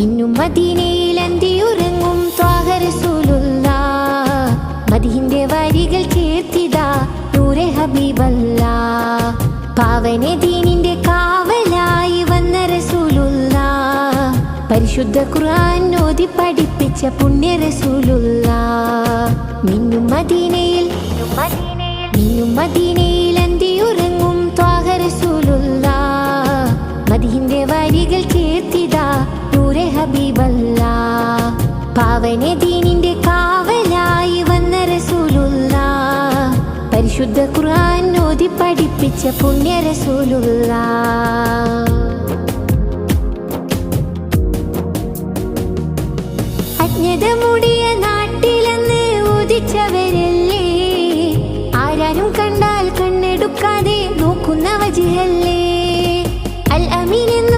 മിന്നും മദീനയിൽ അന്തിയുറങ്ങും ത്വാഹ റസൂലുള്ളാഹ്. മദീന്റെ വരികൾ ചേർത്തിതാ നൂറെ ഹബീബല്ലാഹ്. പാവന ദീനിന്റെ കാവലായി വന്ന റസൂലുള്ളാഹ്. പരിശുദ്ധ ഖുർആൻ ഓതി പഠിപ്പിച്ച പുണ്യ റസൂലുള്ളാഹ്. മിന്നും മദീനയിൽ അന്തിയുറങ്ങും ത്വാഹ റസൂലുള്ളാഹ്. മദീന്റെ വരികൾ ചേർത്തിതാ നൂറെ ഹബീബല്ലാഹ്. പാവന ദീനിന്റെ കാവലായി വന്ന റസൂലുള്ളാഹ്. പരിശുദ്ധ ഖുർആൻ ഓതി പഠിപ്പിച്ച പുണ്യ റസൂലുള്ളാഹ്.